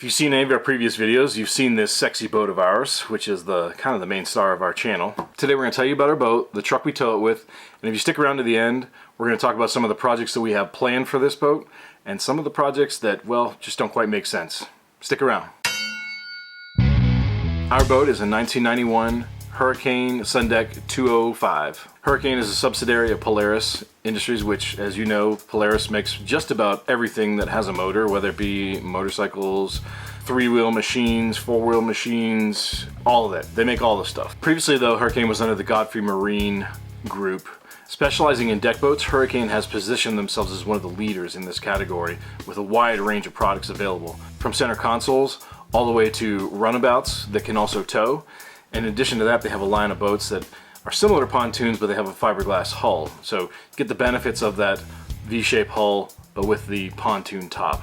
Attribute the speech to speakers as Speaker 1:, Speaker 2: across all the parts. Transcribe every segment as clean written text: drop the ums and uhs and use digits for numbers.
Speaker 1: If you've seen any of our previous videos, you've seen this sexy boat of ours, which is the kind of the main star of our channel. Today we're going to tell you about our boat, the truck we tow it with, and if you stick around to the end, we're going to talk about some of the projects that we have planned for this boat, and some of the projects that, well, just don't quite make sense. Stick around. Our boat is a 1991 Hurricane Sundeck 205. Hurricane is a subsidiary of Polaris Industries, which, as you know, Polaris makes just about everything that has a motor, whether it be motorcycles, three-wheel machines, four-wheel machines, all of that. They make all the stuff. Previously, though, Hurricane was under the Godfrey Marine Group. Specializing in deck boats, Hurricane has positioned themselves as one of the leaders in this category with a wide range of products available, from center consoles all the way to runabouts that can also tow. And in addition to that, they have a line of boats that are similar to pontoons, but they have a fiberglass hull. So get the benefits of that V-shaped hull, but with the pontoon top.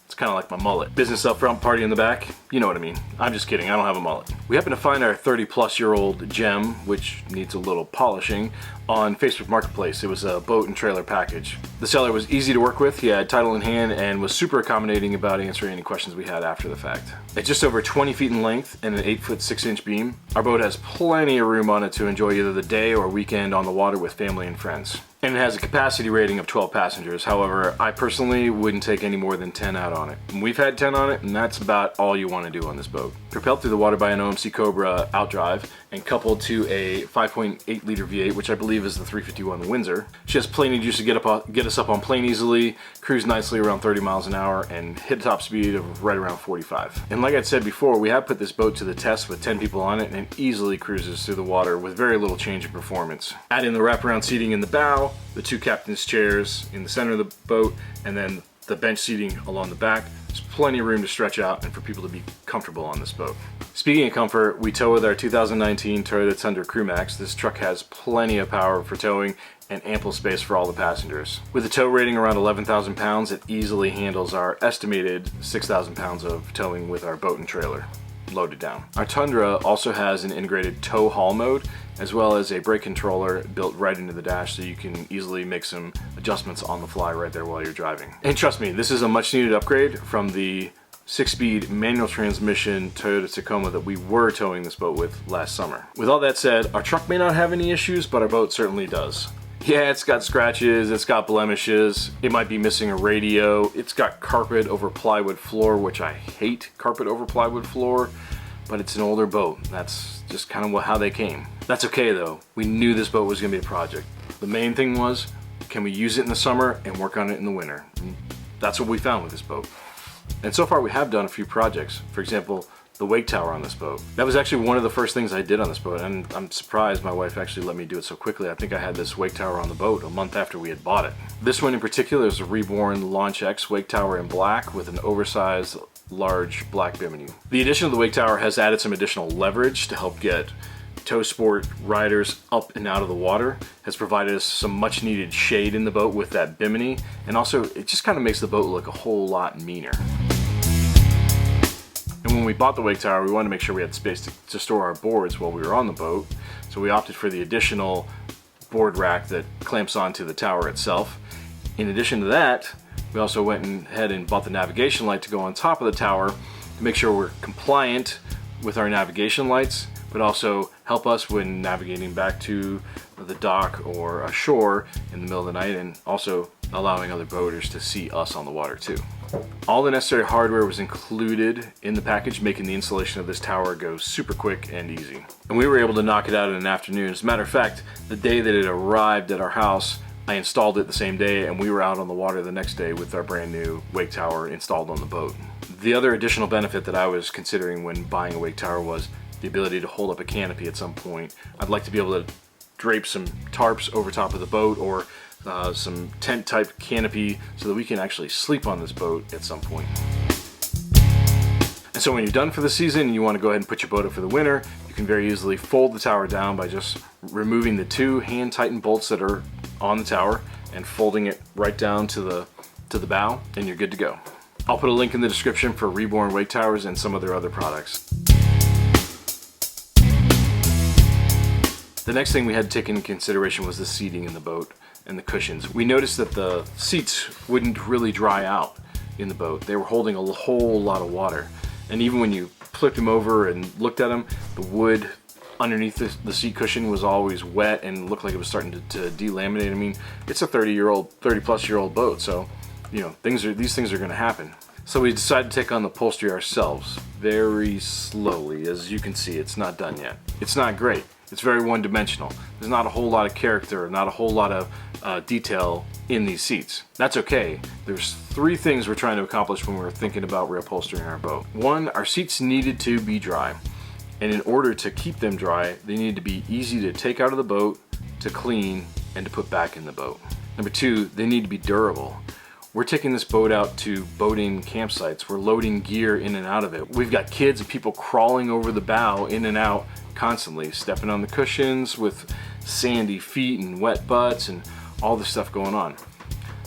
Speaker 1: It's kind of like my mullet. Business up front, party in the back. You know what I mean. I'm just kidding, I don't have a mullet. We happen to find our 30-plus-year-old gem, which needs a little polishing, on Facebook Marketplace. It was a boat and trailer package. The seller was easy to work with. He had title in hand and was super accommodating about answering any questions we had after the fact. At just over 20 feet in length and an 8-foot 6-inch beam, our boat has plenty of room on it to enjoy either the day or weekend on the water with family and friends. And it has a capacity rating of 12 passengers. However, I personally wouldn't take any more than 10 out on it. And we've had 10 on it, and that's about all you want to do on this boat. Propelled through the water by an OMC Cobra outdrive and coupled to a 5.8 liter V8, which I believe is the 351 Windsor. She has plenty of juice to get us up on plane easily, cruise nicely around 30 miles an hour, and hit a top speed of right around 45. And like I said before, we have put this boat to the test with 10 people on it, and it easily cruises through the water with very little change in performance. Add in the wraparound seating in the bow, the two captain's chairs in the center of the boat, and then the bench seating along the back. There's plenty of room to stretch out and for people to be comfortable on this boat. Speaking of comfort, we tow with our 2019 Toyota Tundra Crewmax. This truck has plenty of power for towing and ample space for all the passengers. With a tow rating around 11,000 pounds, it easily handles our estimated 6,000 pounds of towing with our boat and trailer loaded down. Our Tundra also has an integrated tow haul mode, as well as a brake controller built right into the dash, so you can easily make some adjustments on the fly right there while you're driving. And trust me, this is a much needed upgrade from the 6-speed manual transmission Toyota Tacoma that we were towing this boat with last summer. With all that said, our truck may not have any issues, but our boat certainly does. Yeah, it's got scratches, it's got blemishes, it might be missing a radio, it's got carpet over plywood floor, which I hate carpet over plywood floor, but it's an older boat. That's just kind of how they came. That's okay though. We knew this boat was gonna be a project. The main thing was, can we use it in the summer and work on it in the winter? And that's what we found with this boat. And so far we have done a few projects. For example, the wake tower on this boat. That was actually one of the first things I did on this boat, and I'm surprised my wife actually let me do it so quickly. I think I had this wake tower on the boat a month after we had bought it. This one in particular is a reborn Launch X wake tower in black with an oversized large black bimini. The addition of the wake tower has added some additional leverage to help get tow sport riders up and out of the water, has provided us some much needed shade in the boat with that bimini, and also it just kind of makes the boat look a whole lot meaner. And when we bought the wake tower, we wanted to make sure we had space to store our boards while we were on the boat, so we opted for the additional board rack that clamps onto the tower itself. In addition to that, we also went ahead and bought the navigation light to go on top of the tower to make sure we're compliant with our navigation lights, but also help us when navigating back to the dock or ashore in the middle of the night, and also allowing other boaters to see us on the water too. All the necessary hardware was included in the package, making the installation of this tower go super quick and easy. And we were able to knock it out in an afternoon. As a matter of fact, the day that it arrived at our house, I installed it the same day, and we were out on the water the next day with our brand new wake tower installed on the boat. The other additional benefit that I was considering when buying a wake tower was the ability to hold up a canopy at some point. I'd like to be able to drape some tarps over top of the boat, or some tent type canopy, so that we can actually sleep on this boat at some point. And so when you're done for the season and you want to go ahead and put your boat up for the winter, you can very easily fold the tower down by just removing the two hand tightened bolts that are on the tower and folding it right down to the bow, and you're good to go. I'll put a link in the description for Reborn wake towers and some of their other products. The next thing we had to take into consideration was the seating in the boat and the cushions. We noticed that the seats wouldn't really dry out. in the boat. They were holding a whole lot of water. And even when you flipped them over and looked at them, the wood underneath the seat cushion was always wet and looked like it was starting to delaminate. I mean, it's a 30+ year old boat, so you know, these things are going to happen. So we decided to take on the upholstery ourselves very slowly. As you can see, it's not done yet. It's not great. It's very one-dimensional. There's not a whole lot of character, not a whole lot of detail in these seats. That's okay. There's 3 things we're trying to accomplish when we're thinking about reupholstering our boat. 1, our seats needed to be dry. And in order to keep them dry, they need to be easy to take out of the boat, to clean, and to put back in the boat. Number 2, they need to be durable. We're taking this boat out to boating campsites. We're loading gear in and out of it. We've got kids and people crawling over the bow in and out constantly, stepping on the cushions with sandy feet and wet butts and all this stuff going on.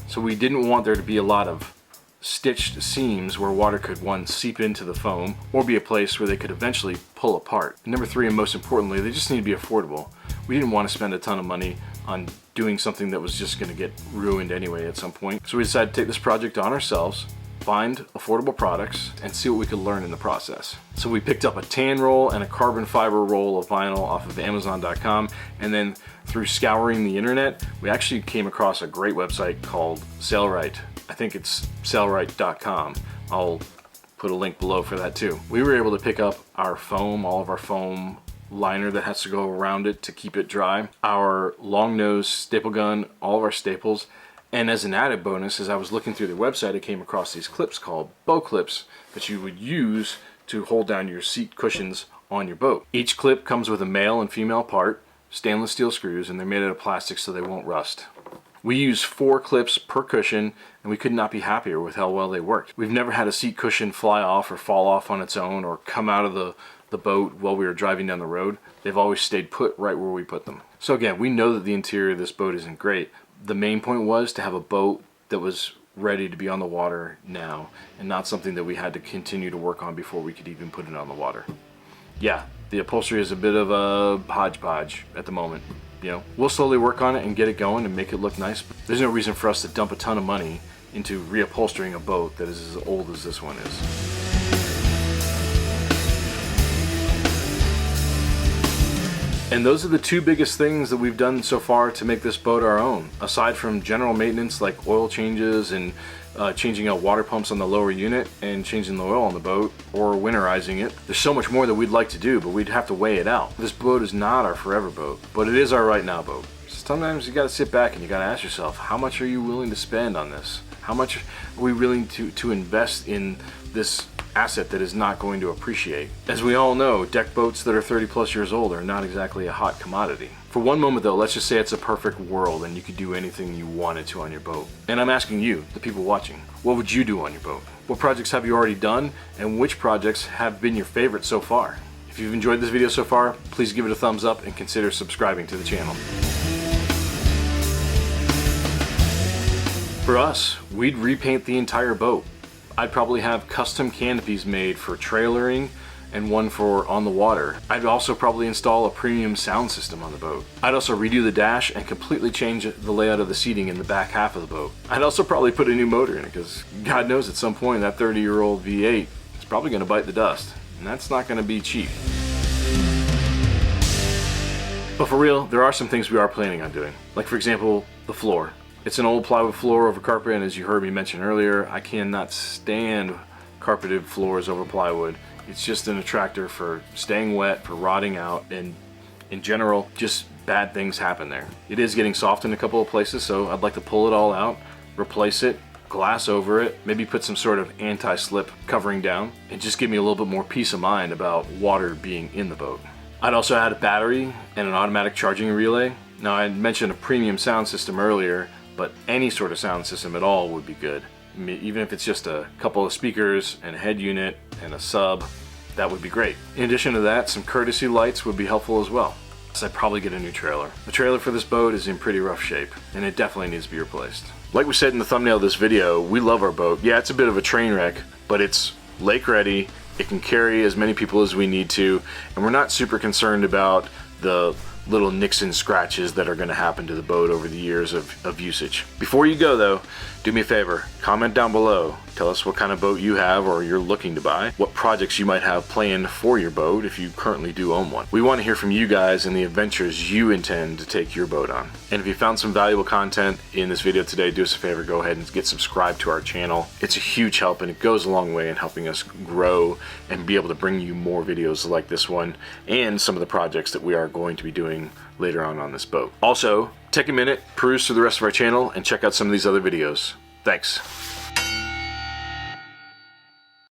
Speaker 1: So we didn't want there to be a lot of stitched seams where water could, 1, seep into the foam, or be a place where they could eventually pull apart. Number 3, and most importantly, they just need to be affordable. We didn't want to spend a ton of money on doing something that was just going to get ruined anyway at some point. So we decided to take this project on ourselves, find affordable products, and see what we could learn in the process. So we picked up a tan roll and a carbon fiber roll of vinyl off of Amazon.com, and then through scouring the internet, we actually came across a great website called Sailrite. I think it's sailrite.com. I'll put a link below for that too. We were able to pick up our foam, all of our foam liner that has to go around it to keep it dry, our long nose staple gun, all of our staples, and as an added bonus, as I was looking through the website, I came across these clips called bow clips that you would use to hold down your seat cushions on your boat. Each clip comes with a male and female part, stainless steel screws, and they're made out of plastic so they won't rust. We use 4 clips per cushion, and we could not be happier with how well they worked. We've never had a seat cushion fly off or fall off on its own or come out of the boat while we were driving down the road. They've always stayed put right where we put them. So again, we know that the interior of this boat isn't great. The main point was to have a boat that was ready to be on the water now, and not something that we had to continue to work on before we could even put it on the water. Yeah, the upholstery is a bit of a hodgepodge at the moment. You know, we'll slowly work on it and get it going and make it look nice. But there's no reason for us to dump a ton of money into reupholstering a boat that is as old as this one is. And those are the 2 biggest things that we've done so far to make this boat our own. Aside from general maintenance like oil changes and changing out water pumps on the lower unit and changing the oil on the boat or winterizing it, there's so much more that we'd like to do, but we'd have to weigh it out. This boat is not our forever boat, but it is our right now boat. Sometimes you gotta sit back and you gotta ask yourself, how much are you willing to spend on this? How much are we willing to invest in this asset that is not going to appreciate? As we all know, deck boats that are 30+ years old are not exactly a hot commodity. For one moment though, let's just say it's a perfect world and you could do anything you wanted to on your boat. And I'm asking you, the people watching, what would you do on your boat? What projects have you already done, and which projects have been your favorite so far? If you've enjoyed this video so far, please give it a thumbs up and consider subscribing to the channel. For us, we'd repaint the entire boat. I'd probably have custom canopies made for trailering and one for on the water. I'd also probably install a premium sound system on the boat. I'd also redo the dash and completely change the layout of the seating in the back half of the boat. I'd also probably put a new motor in it, because God knows at some point that 30-year-old V8 is probably going to bite the dust, and that's not going to be cheap. But for real, there are some things we are planning on doing. Like for example, the floor. It's an old plywood floor over carpet, and as you heard me mention earlier, I cannot stand carpeted floors over plywood. It's just an attractor for staying wet, for rotting out, and in general, just bad things happen there. It is getting soft in a couple of places, so I'd like to pull it all out, replace it, glass over it, maybe put some sort of anti-slip covering down, and just give me a little bit more peace of mind about water being in the boat. I'd also add a battery and an automatic charging relay. Now, I mentioned a premium sound system earlier, but any sort of sound system at all would be good. Even if it's just a couple of speakers and a head unit and a sub, that would be great. In addition to that, some courtesy lights would be helpful as well. So I'd probably get a new trailer. The trailer for this boat is in pretty rough shape, and it definitely needs to be replaced. Like we said in the thumbnail of this video, we love our boat. Yeah, it's a bit of a train wreck, but it's lake ready. It can carry as many people as we need to, and we're not super concerned about the little nicks and scratches that are going to happen to the boat over the years of usage. Before you go though, do me a favor, comment down below Tell us what kind of boat you have or you're looking to buy, what projects you might have planned for your boat if you currently do own one. We want to hear from you guys and the adventures you intend to take your boat on. And if you found some valuable content in this video today, do us a favor, go ahead and get subscribed to our channel. It's a huge help and it goes a long way in helping us grow and be able to bring you more videos like this one and some of the projects that we are going to be doing later on this boat. Also, take a minute, peruse through the rest of our channel, and check out some of these other videos. Thanks.